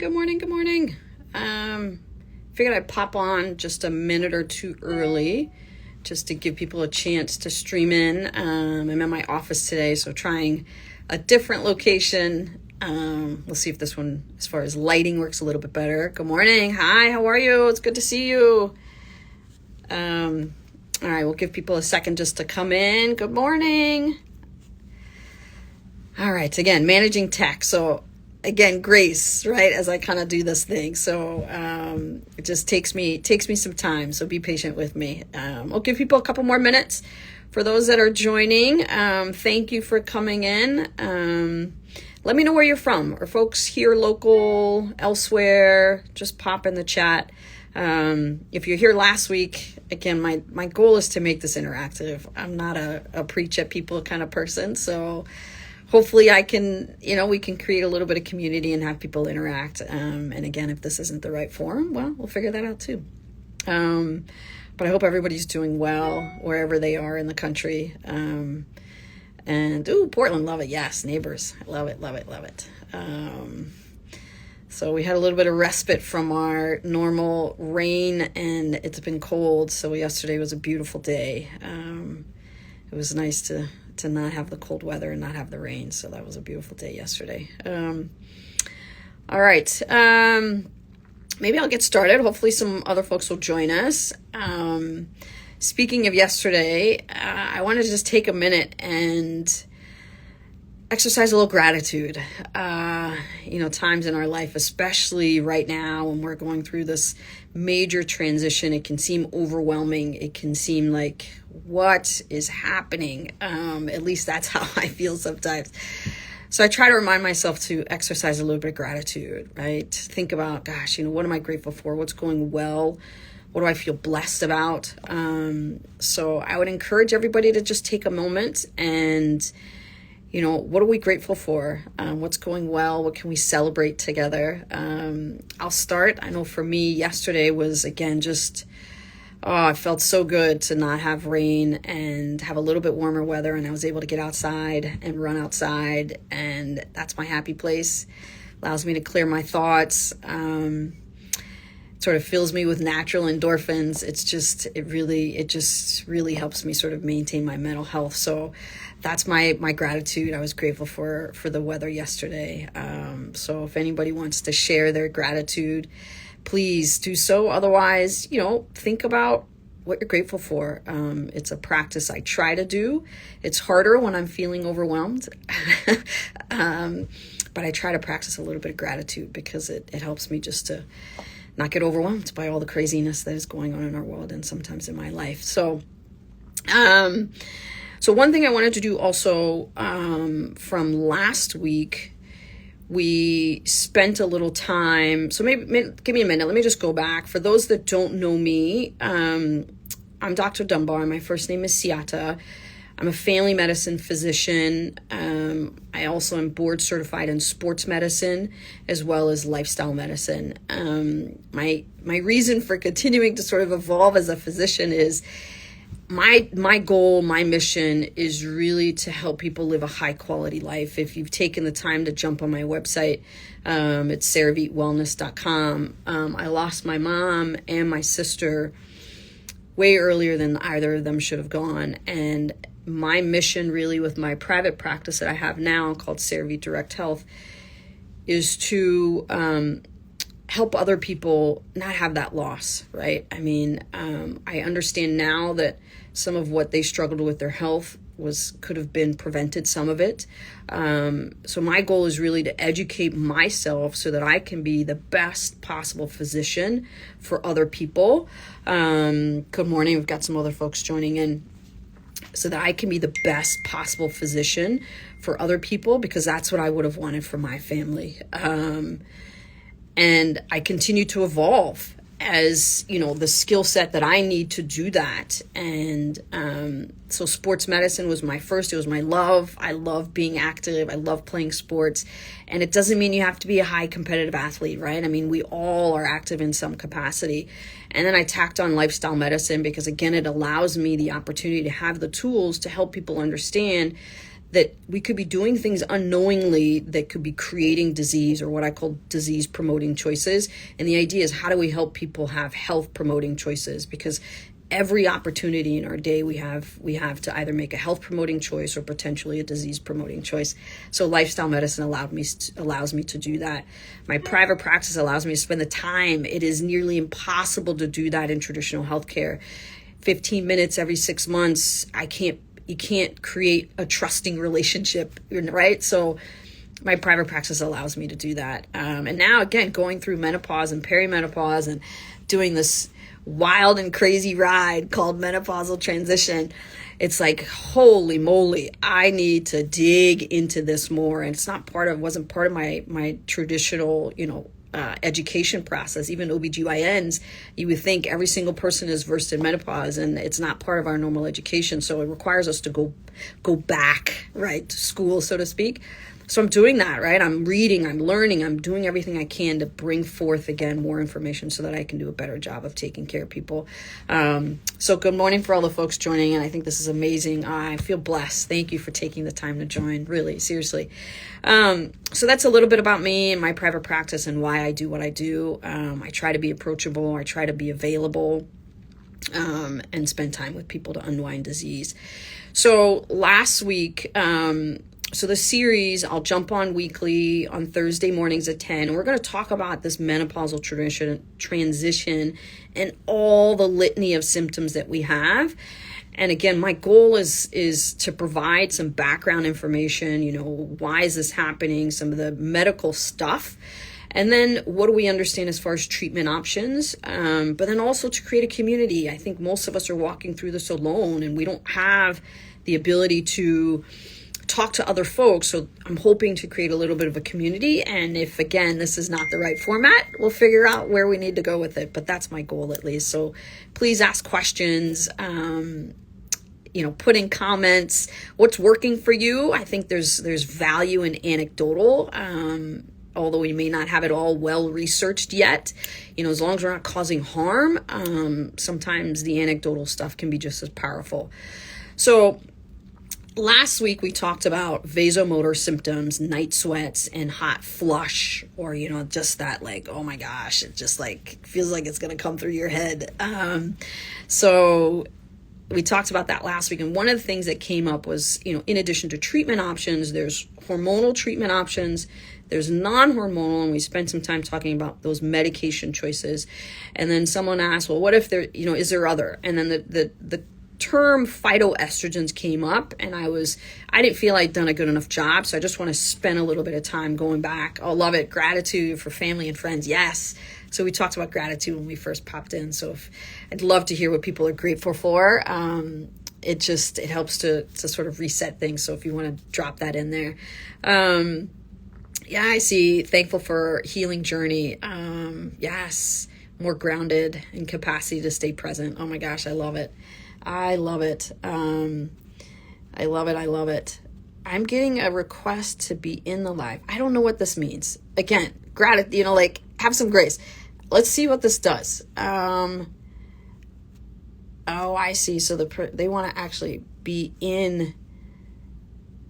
Good morning, good morning. Figured I'd pop on just a minute or two early just to give people a chance to stream in. I'm in my office today, so trying a different location. We'll see if this one, as far as lighting, works a little bit better. Good morning. Hi, how are you? It's good to see you. All right, we'll give people a second just to come in. Good morning. All right, again, managing tech. So again, grace, right, as I kind of do this thing. So it just takes me some time. So be patient with me. I'll give people a couple more minutes. For those that are joining, thank you for coming in. Let me know where you're from, or folks here local, elsewhere, just pop in the chat. If you're here last week, again, my goal is to make this interactive. I'm not a preach at people kind of person, so hopefully we can create a little bit of community and have people interact. And again, if this isn't the right forum, well, we'll figure that out too. But I hope everybody's doing well wherever they are in the country. Portland, love it. Yes, neighbors, love it, love it, love it. So we had a little bit of respite from our normal rain, and it's been cold. So yesterday was a beautiful day. It was nice to not have the cold weather and not have the rain. So that was a beautiful day yesterday. All right. Maybe I'll get started. Hopefully some other folks will join us. Speaking of yesterday, I wanted to just take a minute and exercise a little gratitude. Times in our life, especially right now when we're going through this major transition, it can seem overwhelming. It can seem like, what is happening? At least that's how I feel sometimes. So I try to remind myself to exercise a little bit of gratitude, right? Think about, what am I grateful for? What's going well? What do I feel blessed about? So I would encourage everybody to just take a moment and, what are we grateful for? What's going well? What can we celebrate together? I'll start. I know for me, yesterday was, again, it felt so good to not have rain and have a little bit warmer weather, and I was able to get outside and run outside, and that's my happy place. Allows me to clear my thoughts. Sort of fills me with natural endorphins. It just really helps me sort of maintain my mental health. So that's my gratitude. I was grateful for the weather yesterday. So if anybody wants to share their gratitude, please do so. Otherwise, think about what you're grateful for. It's a practice I try to do. It's harder when I'm feeling overwhelmed. But I try to practice a little bit of gratitude because it helps me just to not get overwhelmed by all the craziness that is going on in our world and sometimes in my life. So one thing I wanted to do also from last week, we spent a little time. So maybe give me a minute. Let me just go back. For those that don't know me, I'm Dr. Dunbar. My first name is Siata. I'm a family medicine physician. I also am board certified in sports medicine as well as lifestyle medicine. My reason for continuing to sort of evolve as a physician is my goal, my mission is really to help people live a high quality life. If you've taken the time to jump on my website, it's saraveetwellness.com. I lost my mom and my sister way earlier than either of them should have gone. And my mission really with my private practice that I have now called Saraveet Direct Health is to help other people not have that loss, right? I mean, I understand now that some of what they struggled with their health could have been prevented, some of it. So my goal is really to educate myself so that I can be the best possible physician for other people. Good morning. We've got some other folks joining in. So that I can be the best possible physician for other people, because that's what I would have wanted for my family. And I continue to evolve as, the skill set that I need to do that. And so sports medicine was my first. It was my love. I love being active. I love playing sports. And it doesn't mean you have to be a high competitive athlete, right? I mean, we all are active in some capacity. And then I tacked on lifestyle medicine because, again, it allows me the opportunity to have the tools to help people understand that we could be doing things unknowingly that could be creating disease, or what I call disease promoting choices. And the idea is, how do we help people have health promoting choices? Because every opportunity in our day we have to either make a health promoting choice or potentially a disease promoting choice. So lifestyle medicine allows me to do that. My private practice allows me to spend the time. It is nearly impossible to do that in traditional healthcare. 15 minutes every 6 months, you can't create a trusting relationship, right? So my private practice allows me to do that. And now, again, going through menopause and perimenopause and doing this wild and crazy ride called menopausal transition, it's like, holy moly, I need to dig into this more. And it's wasn't part of my traditional, education process. Even OBGYNs, you would think every single person is versed in menopause, and it's not part of our normal education. So it requires us to go back, right, to school, so to speak. So I'm doing that, right? I'm reading, I'm learning, I'm doing everything I can to bring forth, again, more information so that I can do a better job of taking care of people. So good morning for all the folks joining, and I think this is amazing. I feel blessed. Thank you for taking the time to join, really, seriously. So that's a little bit about me and my private practice and why I do what I do. I try to be approachable. I try to be available, and spend time with people to unwind disease. So last week, so the series, I'll jump on weekly on Thursday mornings at 10. And we're going to talk about this menopausal transition and all the litany of symptoms that we have. And again, my goal is to provide some background information, why is this happening, some of the medical stuff. And then what do we understand as far as treatment options? But then also to create a community. I think most of us are walking through this alone, and we don't have the ability to talk to other folks. So I'm hoping to create a little bit of a community. And if, again, this is not the right format, we'll figure out where we need to go with it. But that's my goal, at least. So please ask questions. Put in comments what's working for you. I think there's value in anecdotal, although we may not have it all well researched yet. As long as we're not causing harm, sometimes the anecdotal stuff can be just as powerful. So last week we talked about vasomotor symptoms, night sweats, and hot flush, or, just that, like, oh my gosh, it just like feels like it's going to come through your head. So we talked about that last week. And one of the things that came up was, in addition to treatment options, there's hormonal treatment options, there's non-hormonal, and we spent some time talking about those medication choices. And then someone asked, well, what if there, is there other? And then the term phytoestrogens came up, and I didn't feel I'd done a good enough job. So I just want to spend a little bit of time going back. I love it. Gratitude for family and friends. Yes. So we talked about gratitude when we first popped in. So I'd love to hear what people are grateful for. It helps to sort of reset things. So if you want to drop that in there. I see. Thankful for healing journey. Yes. More grounded and capacity to stay present. Oh my gosh. I love it. I love it. I love it. I'm getting a request to be in the live. I don't know what this means. Again, gratitude, have some grace. Let's see what this does. Oh, I see. So they want to actually be in.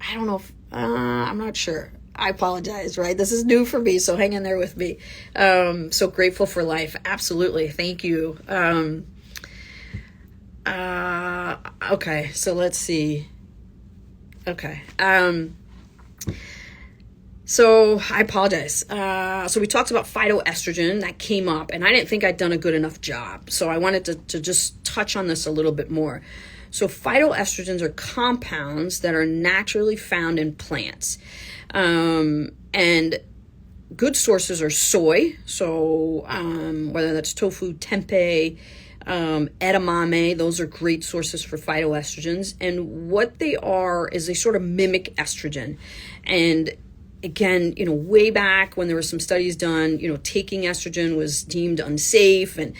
I don't know if, I'm not sure. I apologize, right? This is new for me, so hang in there with me. So grateful for life. Absolutely. Thank you. Okay, so let's see. Okay. So I apologize. So we talked about phytoestrogen. That came up, and I didn't think I'd done a good enough job. So I wanted to just touch on this a little bit more. So phytoestrogens are compounds that are naturally found in plants. And good sources are soy. So whether that's tofu, tempeh, edamame, those are great sources for phytoestrogens. And what they are is they sort of mimic estrogen. And again, way back when there were some studies done, taking estrogen was deemed unsafe, and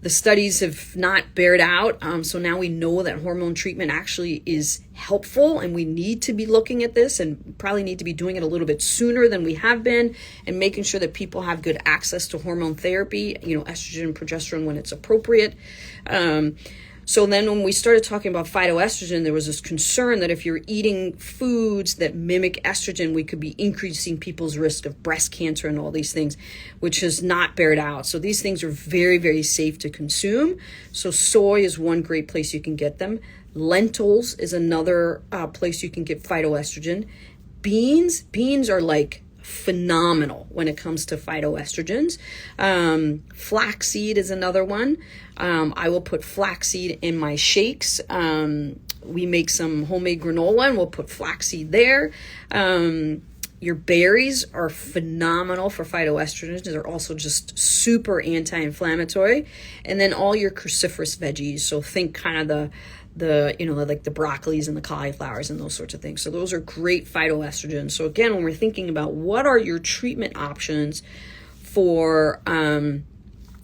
the studies have not bared out. So now we know that hormone treatment actually is helpful, and we need to be looking at this, and probably need to be doing it a little bit sooner than we have been, and making sure that people have good access to hormone therapy, estrogen and progesterone when it's appropriate. So then when we started talking about phytoestrogen, there was this concern that if you're eating foods that mimic estrogen, we could be increasing people's risk of breast cancer and all these things, which has not bared out. So these things are very, very safe to consume. So soy is one great place you can get them. Lentils is another place you can get phytoestrogen. Beans are like phenomenal when it comes to phytoestrogens. Flaxseed is another one. I will put flaxseed in my shakes. We make some homemade granola and we'll put flaxseed there. Your berries are phenomenal for phytoestrogens. They're also just super anti-inflammatory. And then all your cruciferous veggies. So think kind of the like the broccolis and the cauliflowers and those sorts of things. So those are great phytoestrogens. So again, when we're thinking about what are your treatment options for,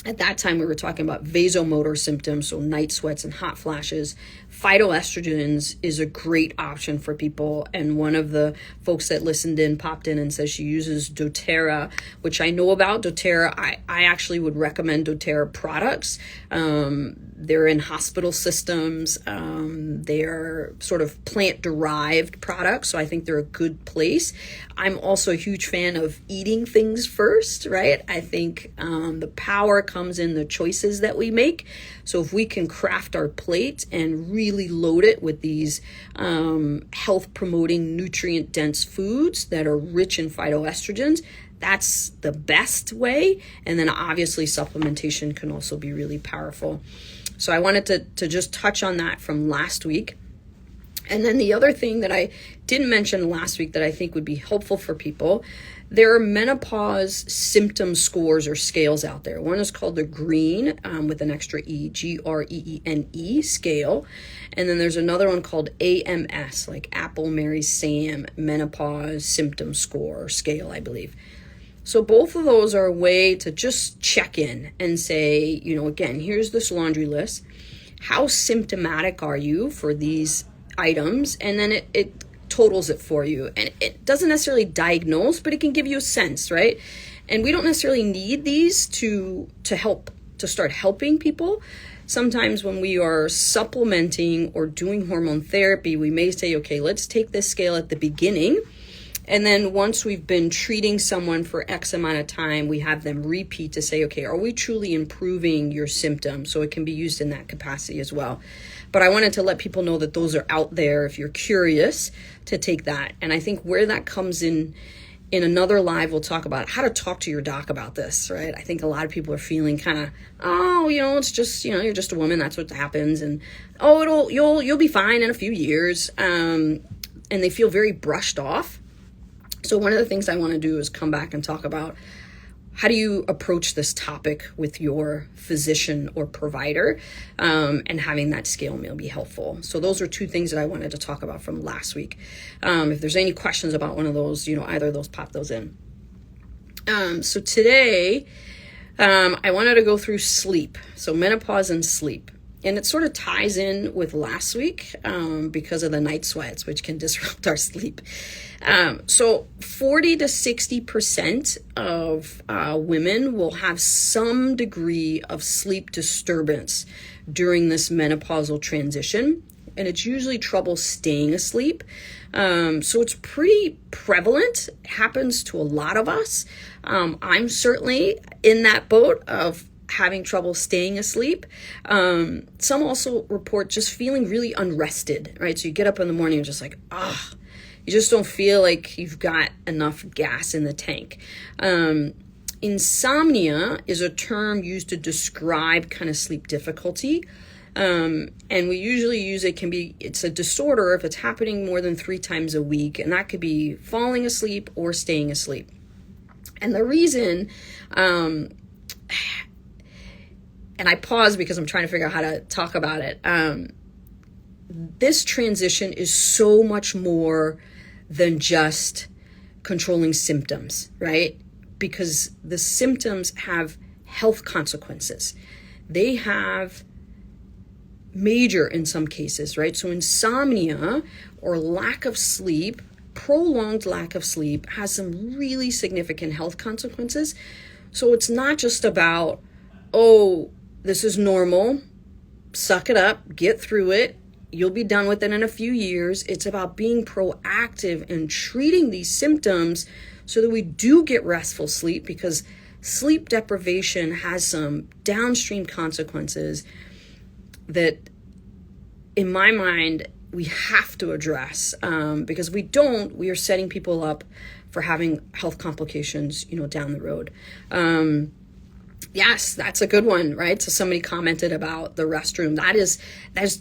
at that time we were talking about vasomotor symptoms, so night sweats and hot flashes. Phytoestrogens is a great option for people. And one of the folks that popped in and says she uses doTERRA, which I know about. doTERRA, I actually would recommend doTERRA products. They're in hospital systems. They're sort of plant-derived products, so I think they're a good place. I'm also a huge fan of eating things first, right? I think the power comes in the choices that we make. So if we can craft our plate and really load it with these health-promoting, nutrient-dense foods that are rich in phytoestrogens, that's the best way. And then obviously supplementation can also be really powerful. So I wanted to just touch on that from last week. And then the other thing that I didn't mention last week that I think would be helpful for people, there are menopause symptom scores or scales out there. One is called the GREEN, with an extra E, GREENE scale. And then there's another one called AMS, like Apple, Mary, Sam, menopause symptom score or scale, I believe. So both of those are a way to just check in and say, again, here's this laundry list. How symptomatic are you for these items? And then it totals it for you. And it doesn't necessarily diagnose, but it can give you a sense, right? And we don't necessarily need these to start helping people. Sometimes when we are supplementing or doing hormone therapy, we may say, okay, let's take this scale at the beginning. And then once we've been treating someone for X amount of time, we have them repeat to say, okay, are we truly improving your symptoms? So it can be used in that capacity as well. But I wanted to let people know that those are out there if you're curious to take that. And I think where that comes in another live, we'll talk about how to talk to your doc about this, right? I think a lot of people are feeling kind of, it's just, you're just a woman. That's what happens. And, you'll be fine in a few years. And they feel very brushed off. So one of the things I want to do is come back and talk about how do you approach this topic with your physician or provider, and having that scale may be helpful. So those are two things that I wanted to talk about from last week. If there's any questions about one of those, either of those, pop those in. So today, I wanted to go through sleep. So menopause and sleep. And it sort of ties in with last week because of the night sweats, which can disrupt our sleep. So 40 to 60% of women will have some degree of sleep disturbance during this menopausal transition. And it's usually trouble staying asleep. So it's pretty prevalent. It happens to a lot of us. I'm certainly in that boat of having trouble staying asleep. Some also report just feeling really unrested, right? So you get up in the morning and just like, you just don't feel like you've got enough gas in the tank. Insomnia is a term used to describe kind of sleep difficulty. And we usually use it's a disorder if it's happening more than 3 times a week, and that could be falling asleep or staying asleep. And the reason, and I pause because I'm trying to figure out how to talk about it. This transition is so much more than just controlling symptoms, right? Because the symptoms have health consequences. They have major in some cases, right? So insomnia or lack of sleep, prolonged lack of sleep, has some really significant health consequences. So it's not just about, this is normal, suck it up, get through it. You'll be done with it in a few years. It's about being proactive and treating these symptoms so that we do get restful sleep, because sleep deprivation has some downstream consequences that, in my mind, we have to address, because we are setting people up for having health complications, down the road. Yes, that's a good one, right? So somebody commented about the restroom.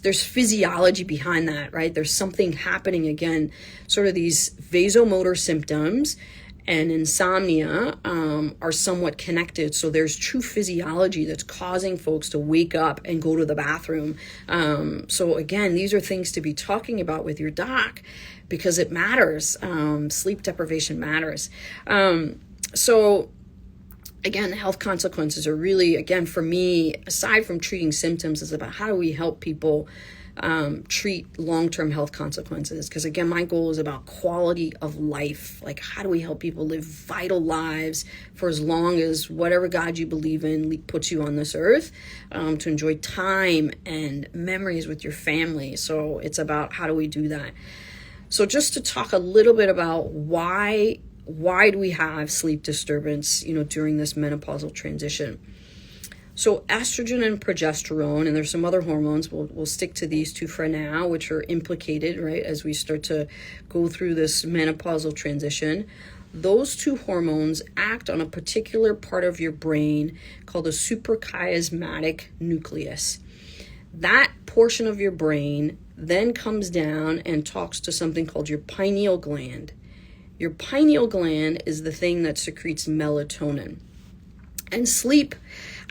There's physiology behind that, right? There's something happening, again, sort of these vasomotor symptoms and insomnia are somewhat connected. So there's true physiology that's causing folks to wake up and go to the bathroom. So again, these are things to be talking about with your doc, because it matters. Sleep deprivation matters. So again, health consequences are really, again, for me, aside from treating symptoms, is about how do we help people treat long-term health consequences. Because again, my goal is about quality of life. Like, how do we help people live vital lives for as long as whatever God you believe in puts you on this earth, to enjoy time and memories with your family. So it's about how do we do that. So just to talk a little bit about why do we have sleep disturbance, during this menopausal transition. So estrogen and progesterone, and there's some other hormones, we'll stick to these two for now, which are implicated, right, as we start to go through this menopausal transition. Those two hormones act on a particular part of your brain called the suprachiasmatic nucleus. That portion of your brain then comes down and talks to something called your pineal gland. Your pineal gland is the thing that secretes melatonin. And sleep,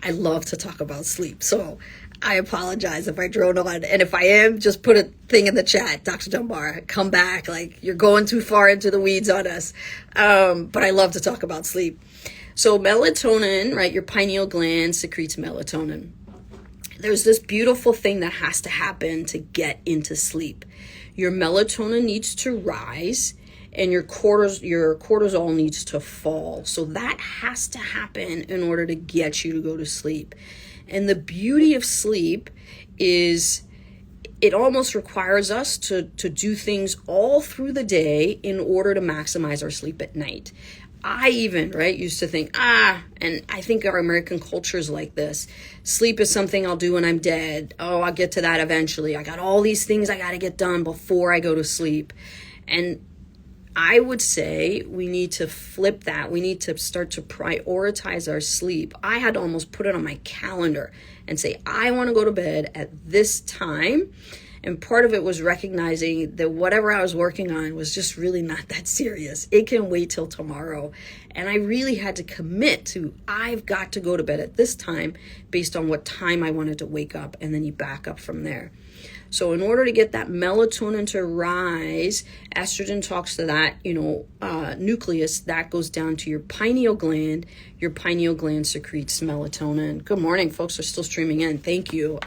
I love to talk about sleep, so I apologize if I drone on. And if I am, just put a thing in the chat, Dr. Dunbar, come back. Like, you're going too far into the weeds on us. But I love to talk about sleep. So melatonin, right, your pineal gland secretes melatonin. There's this beautiful thing that has to happen to get into sleep. Your melatonin needs to rise, and your cortisol needs to fall. So that has to happen in order to get you to go to sleep. And the beauty of sleep is it almost requires us to do things all through the day in order to maximize our sleep at night. I even, used to think, and I think our American culture is like this. Sleep is something I'll do when I'm dead. Oh, I'll get to that eventually. I got all these things I got to get done before I go to sleep. And I would say we need to flip that. We need to start to prioritize our sleep. I had to almost put it on my calendar and say, I want to go to bed at this time. And part of it was recognizing that whatever I was working on was just really not that serious. It can wait till tomorrow. And I really had to commit to, I've got to go to bed at this time based on what time I wanted to wake up. And then you back up from there. So in order to get that melatonin to rise, estrogen talks to that, nucleus that goes down to your pineal gland. Your pineal gland secretes melatonin. Good morning, folks are still streaming in. Thank you.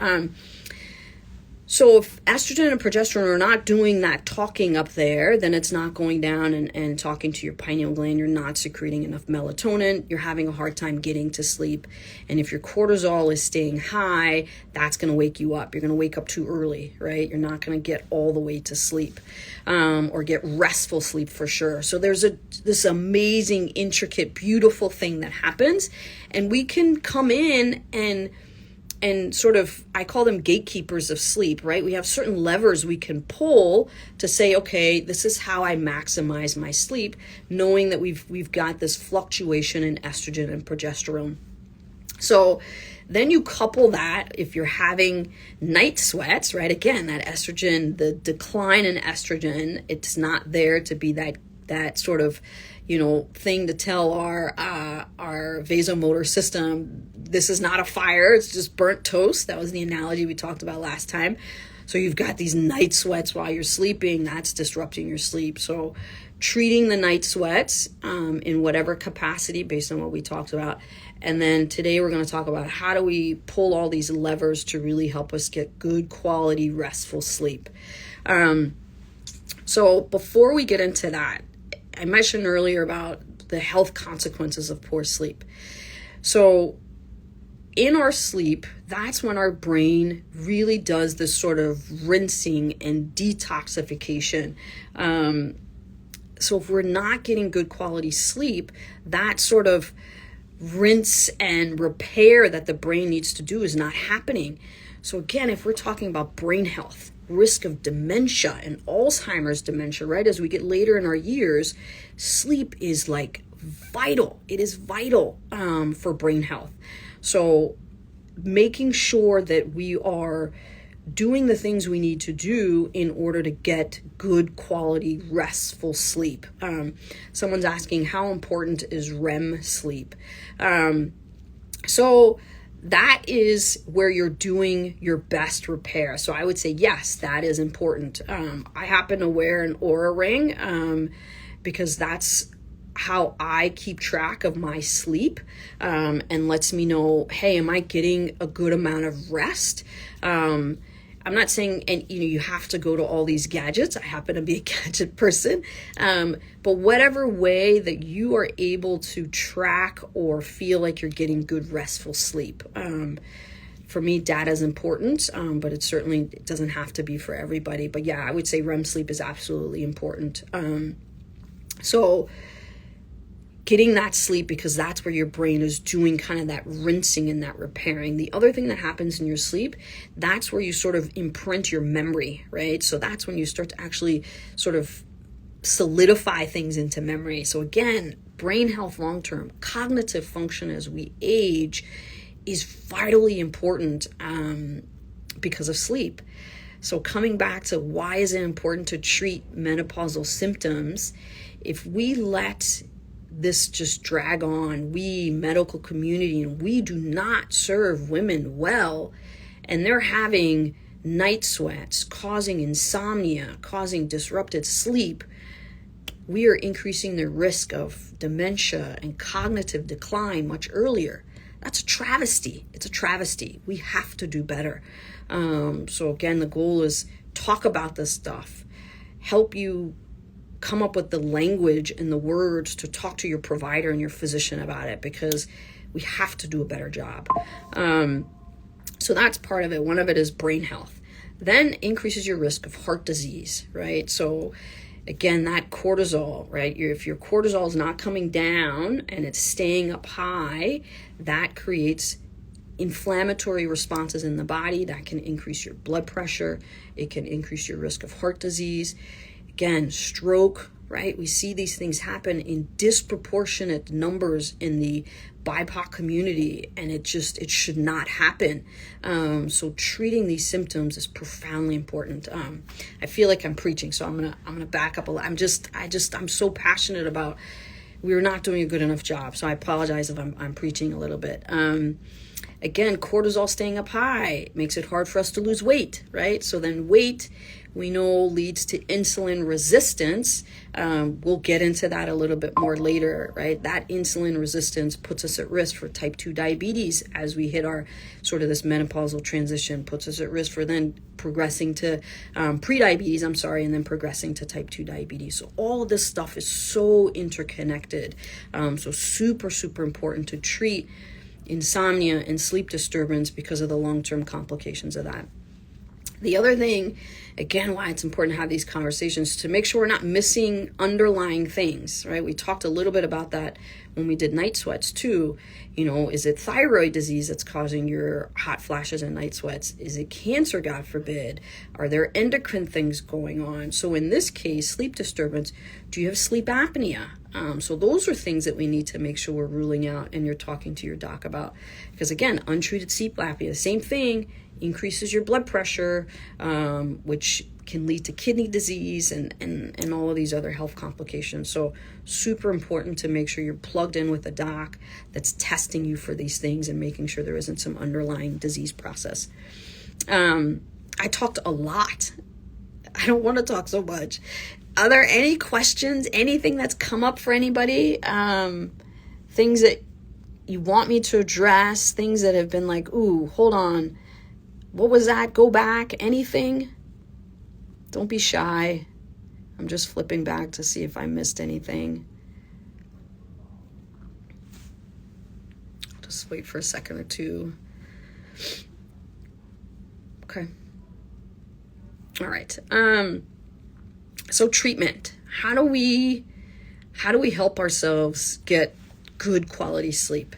So if estrogen and progesterone are not doing that talking up there, then it's not going down and talking to your pineal gland. You're not secreting enough melatonin. You're having a hard time getting to sleep. And if your cortisol is staying high, that's going to wake you up. You're going to wake up too early, right? You're not going to get all the way to sleep, or get restful sleep for sure. So there's this amazing, intricate, beautiful thing that happens. And we can come in and sort of, I call them gatekeepers of sleep, right? We have certain levers we can pull to say, okay, this is how I maximize my sleep, knowing that we've got this fluctuation in estrogen and progesterone. So then you couple that, if you're having night sweats, right? Again, that estrogen, the decline in estrogen, it's not there to be that sort of, thing to tell our vasomotor system, this is not a fire, it's just burnt toast. That was the analogy we talked about last time. So you've got these night sweats while you're sleeping, that's disrupting your sleep. So treating the night sweats in whatever capacity based on what we talked about. And then today we're going to talk about how do we pull all these levers to really help us get good quality restful sleep. So before we get into that, I mentioned earlier about the health consequences of poor sleep. So in our sleep, that's when our brain really does this sort of rinsing and detoxification. So if we're not getting good quality sleep, that sort of rinse and repair that the brain needs to do is not happening. So again, if we're talking about brain health, risk of dementia and Alzheimer's dementia, right, as we get later in our years, sleep is like vital. It is vital for brain health. So making sure that we are doing the things we need to do in order to get good quality restful sleep. Someone's asking, how important is REM sleep? So that is where you're doing your best repair. So I would say, yes, that is important. I happen to wear an Aura ring because that's how I keep track of my sleep, and lets me know, hey, am I getting a good amount of rest? I'm not saying, and you have to go to all these gadgets. I happen to be a gadget person, but whatever way that you are able to track or feel like you're getting good restful sleep. For me, data is important, but it doesn't have to be for everybody. But yeah, I would say REM sleep is absolutely important. So getting that sleep, because that's where your brain is doing kind of that rinsing and that repairing. The other thing that happens in your sleep, that's where you sort of imprint your memory, right? So that's when you start to actually sort of solidify things into memory. So again, brain health long-term, cognitive function as we age is vitally important because of sleep. So coming back to why is it important to treat menopausal symptoms, if we let this just drag on, we medical community, and we do not serve women well, and they're having night sweats, causing insomnia, causing disrupted sleep, we are increasing the risk of dementia and cognitive decline much earlier. That's a travesty. It's a travesty. We have to do better. So again, the goal is talk about this stuff, help you come up with the language and the words to talk to your provider and your physician about it, because we have to do a better job. So that's part of it. One of it is brain health. Then increases your risk of heart disease, right? So again, that cortisol, right? If your cortisol is not coming down and it's staying up high, that creates inflammatory responses in the body that can increase your blood pressure. It can increase your risk of heart disease. Again, stroke, right? We see these things happen in disproportionate numbers in the BIPOC community, and it should not happen. So treating these symptoms is profoundly important. I feel like I'm preaching, so I'm gonna back up a lot. I'm so passionate about, we're not doing a good enough job. So I apologize if I'm preaching a little bit. Again, cortisol staying up high makes it hard for us to lose weight, right? So then weight, we know, leads to insulin resistance. We'll get into that a little bit more later, right? That insulin resistance puts us at risk for type 2 diabetes as we hit our sort of this menopausal transition, puts us at risk for then progressing to pre-diabetes, and then progressing to type 2 diabetes. So all of this stuff is so interconnected. So super, super important to treat insomnia and sleep disturbance because of the long-term complications of that. The other thing, again, why it's important to have these conversations, to make sure we're not missing underlying things, right? We talked a little bit about that when we did night sweats too. Is it thyroid disease that's causing your hot flashes and night sweats? Is it cancer, God forbid? Are there endocrine things going on? So in this case, sleep disturbance, do you have sleep apnea? So those are things that we need to make sure we're ruling out and you're talking to your doc about. Because again, untreated sleep apnea, same thing, increases your blood pressure, which can lead to kidney disease and all of these other health complications. So super important to make sure you're plugged in with a doc that's testing you for these things and making sure there isn't some underlying disease process. I talked a lot. I don't want to talk so much. Are there any questions, anything that's come up for anybody? Things that you want me to address, things that have been like, ooh, hold on, what was that? Go back, anything? Don't be shy. I'm just flipping back to see if I missed anything. Just wait for a second or two. Okay. All right. So treatment. How do we help ourselves get good quality sleep?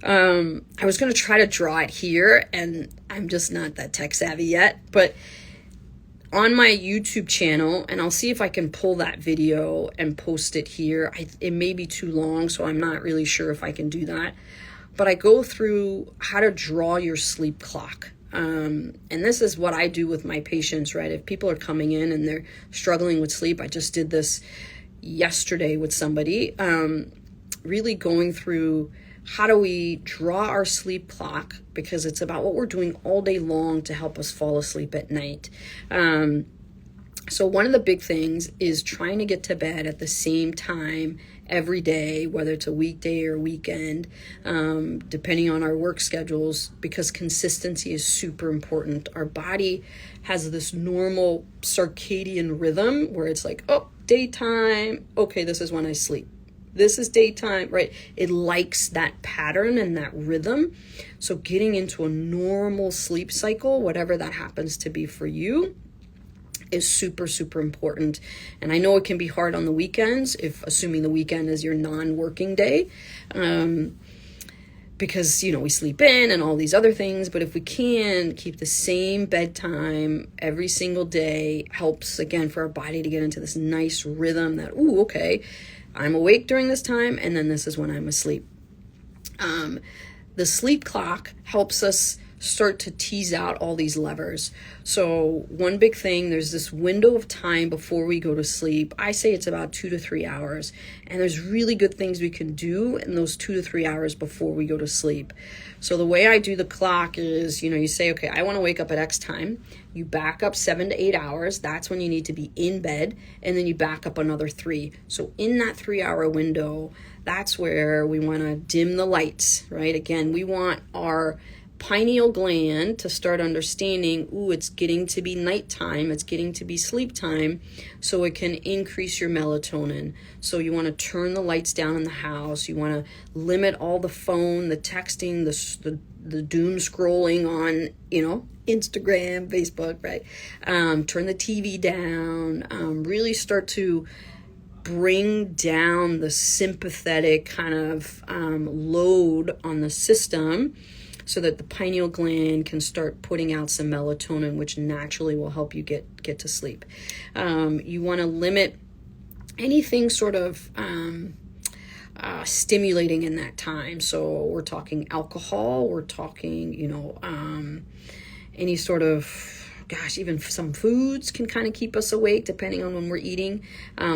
I was going to try to draw it here, and I'm just not that tech savvy yet, but on my YouTube channel, and I'll see if I can pull that video and post it here. It may be too long, so I'm not really sure if I can do that. But I go through how to draw your sleep clock. And this is what I do with my patients, right? If people are coming in and they're struggling with sleep, I just did this yesterday with somebody, really going through how do we draw our sleep clock, because it's about what we're doing all day long to help us fall asleep at night. So one of the big things is trying to get to bed at the same time every day, whether it's a weekday or weekend, depending on our work schedules, because consistency is super important. Our body has this normal circadian rhythm where it's like, oh, daytime, okay, this is when I sleep. This is daytime, right? It likes that pattern and that rhythm. So getting into a normal sleep cycle, whatever that happens to be for you, is super, super important. And I know it can be hard on the weekends, if assuming the weekend is your non-working day, because, we sleep in and all these other things. But if we can keep the same bedtime every single day, helps, again, for our body to get into this nice rhythm that, ooh, okay, I'm awake during this time, and then this is when I'm asleep. The sleep clock helps us start to tease out all these levers. So one big thing, there's this window of time before we go to sleep. I say it's about 2 to 3 hours. And there's really good things we can do in those 2 to 3 hours before we go to sleep. So the way I do the clock is, you say, okay, I want to wake up at X time. You back up 7 to 8 hours. That's when you need to be in bed. And then you back up another 3. So in that 3-hour window, that's where we want to dim the lights, right? Again, we want our pineal gland to start understanding, it's getting to be nighttime, it's getting to be sleep time, so it can increase your melatonin. So you want to turn the lights down in the house. You want to limit all the phone, the texting, the doom scrolling on, Instagram, Facebook, right? Turn the TV down, really start to bring down the sympathetic kind of load on the system, so that the pineal gland can start putting out some melatonin, which naturally will help you get to sleep. You want to limit anything sort of stimulating in that time. So we're talking alcohol, we're talking, any sort of, even some foods can kind of keep us awake depending on when we're eating.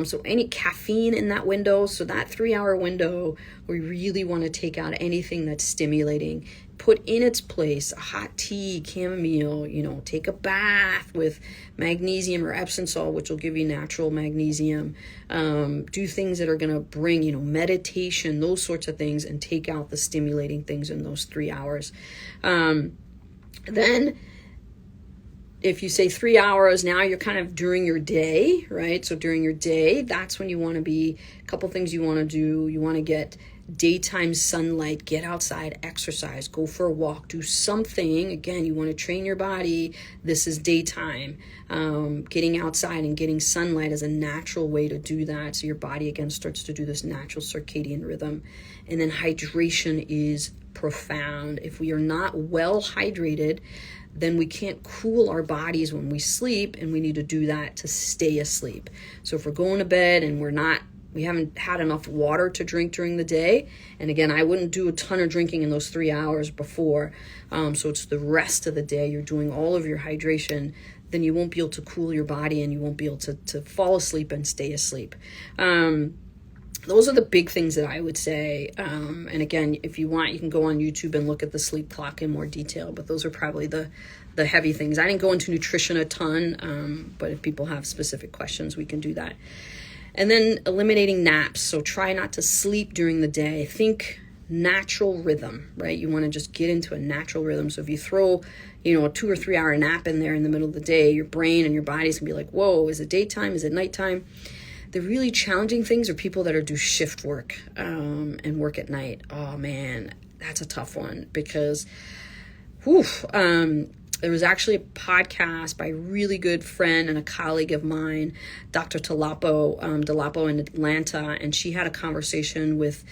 So any caffeine in that window, so that 3-hour window, we really want to take out anything that's stimulating. Put in its place a hot tea, chamomile, take a bath with magnesium or Epsom salt, which will give you natural magnesium. Do things that are going to bring, meditation, those sorts of things, and take out the stimulating things in those 3 hours. Then if you say 3 hours, now you're kind of during your day, right? So during your day, that's when you want to be, a couple things you want to do. You want to get daytime sunlight, get outside, exercise, go for a walk, do something. Again, you want to train your body. This is daytime. Getting outside and getting sunlight is a natural way to do that. So your body, again, starts to do this natural circadian rhythm. And then hydration is profound. If we are not well hydrated, then we can't cool our bodies when we sleep, and we need to do that to stay asleep. So if we're going to bed and we haven't had enough water to drink during the day, and again, I wouldn't do a ton of drinking in those 3 hours before, so it's the rest of the day you're doing all of your hydration, then you won't be able to cool your body, and you won't be able to fall asleep and stay asleep. Those are the big things that I would say. And again, if you want, you can go on YouTube and look at the sleep clock in more detail, but those are probably the heavy things. I didn't go into nutrition a ton, but if people have specific questions, we can do that. And then eliminating naps. So try not to sleep during the day. Think natural rhythm, right? You want to just get into a natural rhythm. So if you throw, a 2 or 3 hour nap in there in the middle of the day, your brain and your body's gonna be like, whoa, is it daytime? Is it nighttime? The really challenging things are people that do shift work and work at night. Oh man, that's a tough one because, whew, there was actually a podcast by a really good friend and a colleague of mine, Dr. Delapo in Atlanta, and she had a conversation with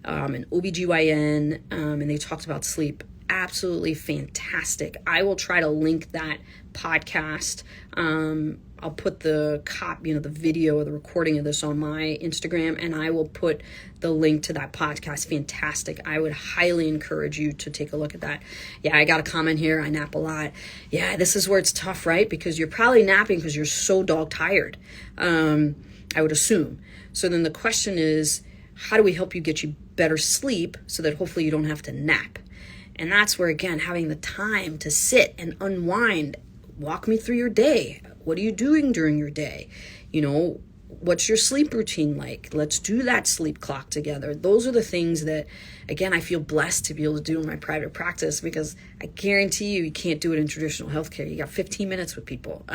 an OBGYN, and they talked about sleep. Absolutely fantastic. I will try to link that podcast. I'll put the the video or the recording of this on my Instagram, and I will put the link to that podcast. Fantastic. I would highly encourage you to take a look at that. Yeah, I got a comment here. I nap a lot. Yeah, this is where it's tough, right? Because you're probably napping because you're so dog tired. I would assume. So then the question is, how do we help you get you better sleep so that hopefully you don't have to nap? And that's where, again, having the time to sit and unwind. Walk me through your day. What are you doing during your day? What's your sleep routine like? Let's do that sleep clock together. Those are the things that, again, I feel blessed to be able to do in my private practice, because I guarantee you can't do it in traditional healthcare. You got 15 minutes with people.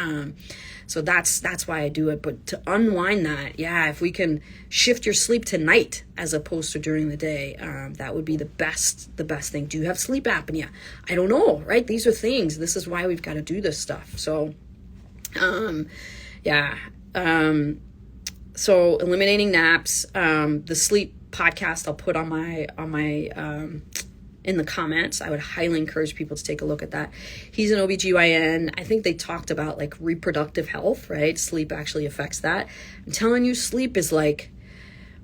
So that's why I do it. But to unwind that, if we can shift your sleep to night as opposed to during the day, that would be the best thing. Do you have sleep apnea? I don't know, right? These are things. This is why we've got to do this stuff. So, so eliminating naps, the sleep podcast I'll put on my in the comments. I would highly encourage people to take a look at that. He's an OBGYN. I think they talked about like reproductive health, right? Sleep actually affects that. I'm telling you, sleep is like,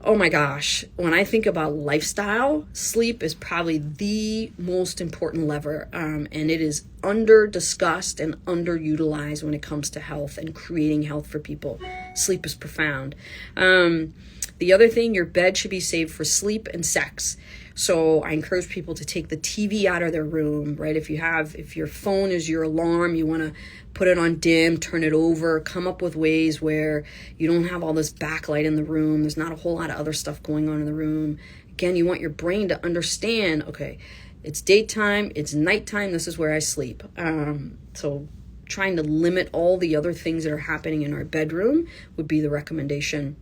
oh my gosh, when I think about lifestyle, sleep is probably the most important lever, and it is under-discussed and underutilized when it comes to health and creating health for people. Sleep is profound. The other thing, your bed should be saved for sleep and sex. So I encourage people to take the TV out of their room, right? If your phone is your alarm, you want to put it on dim, turn it over, come up with ways where you don't have all this backlight in the room. There's not a whole lot of other stuff going on in the room. Again, you want your brain to understand, okay, it's daytime, it's nighttime, this is where I sleep. So trying to limit all the other things that are happening in our bedroom would be the recommendation.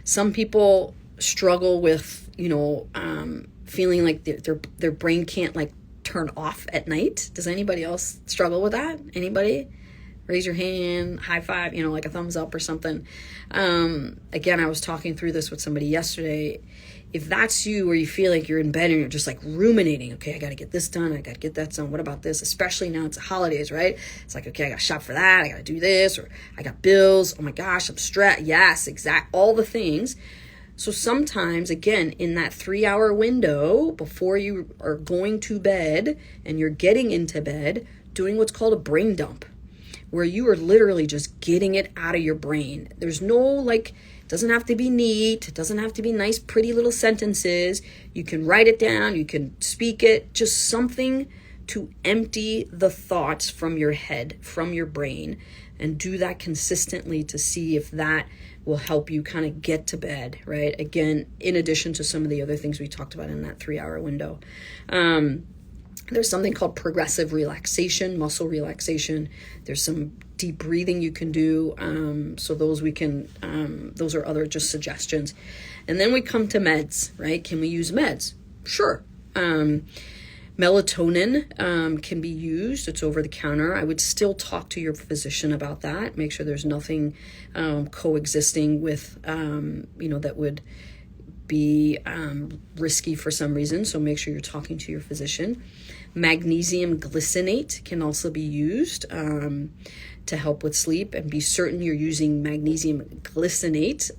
Some people struggle with, feeling like their brain can't like turn off at night. Does anybody else struggle with that? Anybody? Raise your hand, high five, like a thumbs up or something. Again, I was talking through this with somebody yesterday. If that's you, where you feel like you're in bed and you're just like ruminating, okay, I got to get this done, I got to get that done, what about this? Especially now it's the holidays, right? It's like, okay, I got to shop for that, I got to do this, or I got bills, oh my gosh, I'm stressed. Yes, all the things. So sometimes, again, in that 3-hour window before you are going to bed and you're getting into bed, doing what's called a brain dump, where you are literally just getting it out of your brain. There's no it doesn't have to be neat. It doesn't have to be nice, pretty little sentences. You can write it down. You can speak it. Just something to empty the thoughts from your head, from your brain, and do that consistently to see if that will help you kind of get to bed, right? Again, in addition to some of the other things we talked about in that 3-hour window. There's something called progressive relaxation, muscle relaxation. There's some deep breathing you can do. So those those are other just suggestions. And then we come to meds, right? Can we use meds? Sure. Melatonin can be used. It's over the counter. I would still talk to your physician about that. Make sure there's nothing coexisting with, that would be risky for some reason. So make sure you're talking to your physician. Magnesium glycinate can also be used to help with sleep, and be certain you're using magnesium glycinate,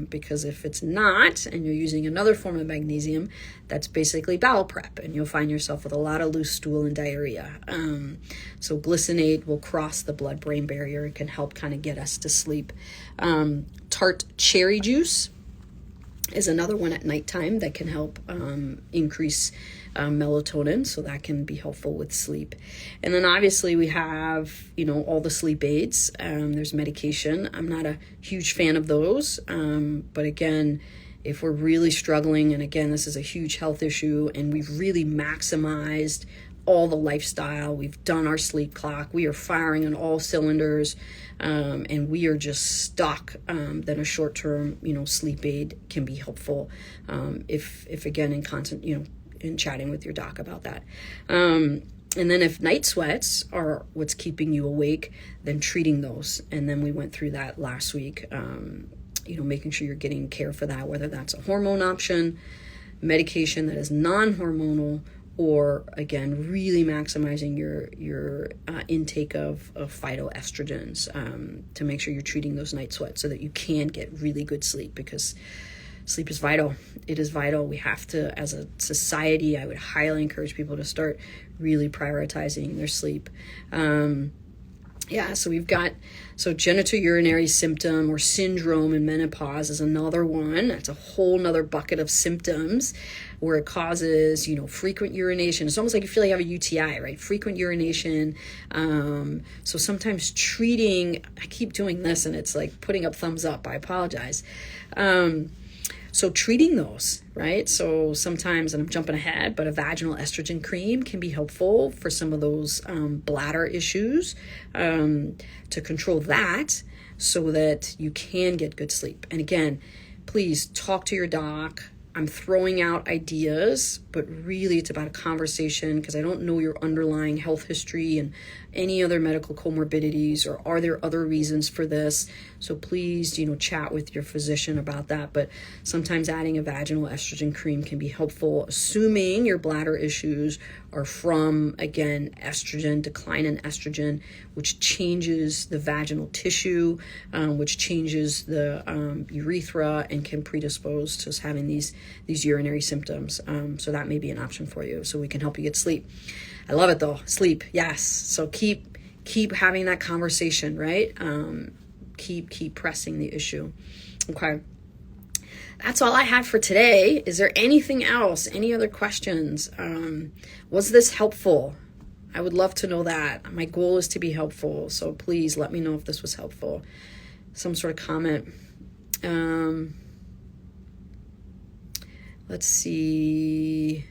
because if it's not and you're using another form of magnesium, that's basically bowel prep, and you'll find yourself with a lot of loose stool and diarrhea. So glycinate will cross the blood-brain barrier and can help kind of get us to sleep. Tart cherry juice is another one at nighttime that can help increase melatonin, so that can be helpful with sleep. And then obviously we have, all the sleep aids. There's medication. I'm not a huge fan of those, but again, if we're really struggling, and again, this is a huge health issue, and we've really maximized all the lifestyle. We've done our sleep clock. We are firing on all cylinders, and we are just stuck. Then a short-term, sleep aid can be helpful. If again, in chatting with your doc about that. And then if night sweats are what's keeping you awake, then treating those. And then we went through that last week, making sure you're getting care for that, whether that's a hormone option, medication that is non-hormonal, or again, really maximizing your intake of phytoestrogens to make sure you're treating those night sweats so that you can get really good sleep, because sleep is vital. It is vital. We have to, as a society, I would highly encourage people to start really prioritizing their sleep. So we've got, genitourinary symptom or syndrome in menopause is another one. That's a whole nother bucket of symptoms where it causes, frequent urination. It's almost like you feel like you have a UTI, right? Frequent urination. So sometimes treating, I keep doing this and it's like putting up thumbs up. I apologize. So treating those, right? So sometimes, and I'm jumping ahead, but a vaginal estrogen cream can be helpful for some of those bladder issues, to control that so that you can get good sleep. And again, please talk to your doc. I'm throwing out ideas, but really it's about a conversation, because I don't know your underlying health history and any other medical comorbidities, or are there other reasons for this? So please, chat with your physician about that. But sometimes adding a vaginal estrogen cream can be helpful, assuming your bladder issues are from, again, decline in estrogen, which changes the vaginal tissue, which changes the urethra and can predispose to having these urinary symptoms. So that may be an option for you. So we can help you get sleep. I love it though. Sleep. Yes. So keep having that conversation, right? Keep pressing the issue. Okay. That's all I had for today. Is there anything else? Any other questions? Was this helpful? I would love to know that. My goal is to be helpful. So please let me know if this was helpful. Some sort of comment. Let's see.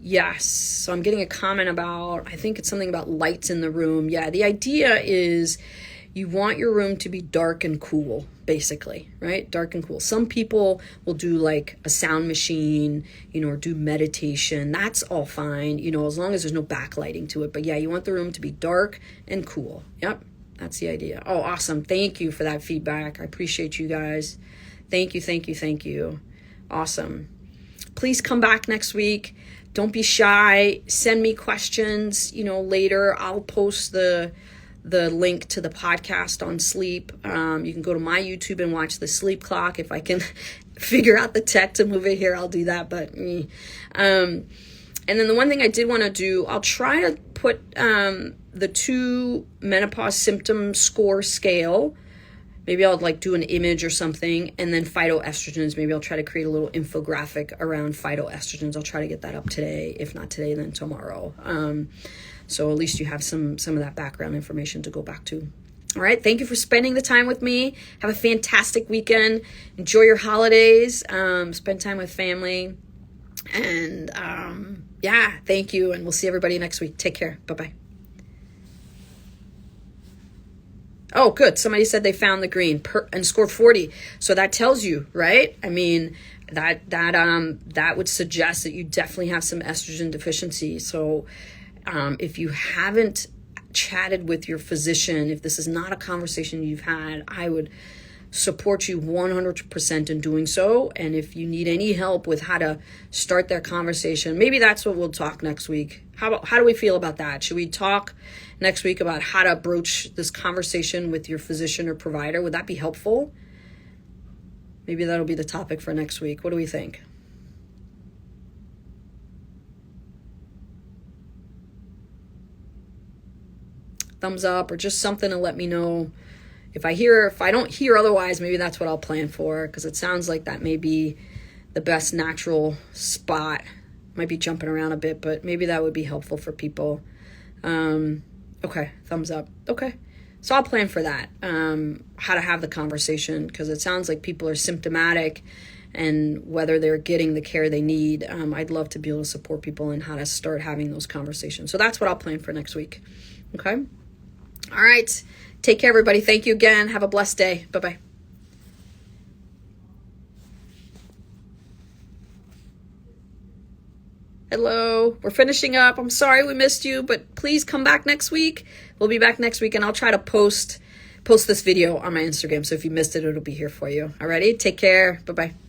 Yes. So I'm getting a comment about, I think it's something about lights in the room. Yeah. The idea is you want your room to be dark and cool, basically, right? Dark and cool. Some people will do like a sound machine, or do meditation. That's all fine, as long as there's no backlighting to it. But yeah, you want the room to be dark and cool. Yep. That's the idea. Oh, awesome. Thank you for that feedback. I appreciate you guys. Thank you. Awesome. Please come back next week. Don't be shy. Send me questions, later. I'll post the link to the podcast on sleep. You can go to my YouTube and watch the sleep clock. If I can figure out the tech to move it here, I'll do that. But, and then the one thing I did want to do, I'll try to put the 2 menopause symptom score scale. Maybe I'll do an image or something, and then phytoestrogens. Maybe I'll try to create a little infographic around phytoestrogens. I'll try to get that up today. If not today, then tomorrow. So at least you have some of that background information to go back to. All right. Thank you for spending the time with me. Have a fantastic weekend. Enjoy your holidays. Spend time with family. And thank you. And we'll see everybody next week. Take care. Bye-bye. Oh, good. Somebody said they found the green and scored 40. So that tells you, right? I mean, that would suggest that you definitely have some estrogen deficiency. So if you haven't chatted with your physician, if this is not a conversation you've had, I would support you 100% in doing so. And if you need any help with how to start that conversation, maybe that's what we'll talk next week. How do we feel about that? Should we talk next week about how to broach this conversation with your physician or provider? Would that be helpful? Maybe that'll be the topic for next week. What do we think? Thumbs up or just something to let me know. If I don't hear otherwise, maybe that's what I'll plan for, because it sounds like that may be the best natural spot. Might be jumping around a bit, but maybe that would be helpful for people. Okay, thumbs up. Okay, so I'll plan for that, how to have the conversation, because it sounds like people are symptomatic and whether they're getting the care they need. I'd love to be able to support people in how to start having those conversations. So that's what I'll plan for next week. Okay. All right. Take care, everybody. Thank you again. Have a blessed day. Bye-bye. Hello, we're finishing up. I'm sorry we missed you, but please come back next week. We'll be back next week, and I'll try to post this video on my Instagram. So if you missed it, it'll be here for you. Alrighty, take care. Bye-bye.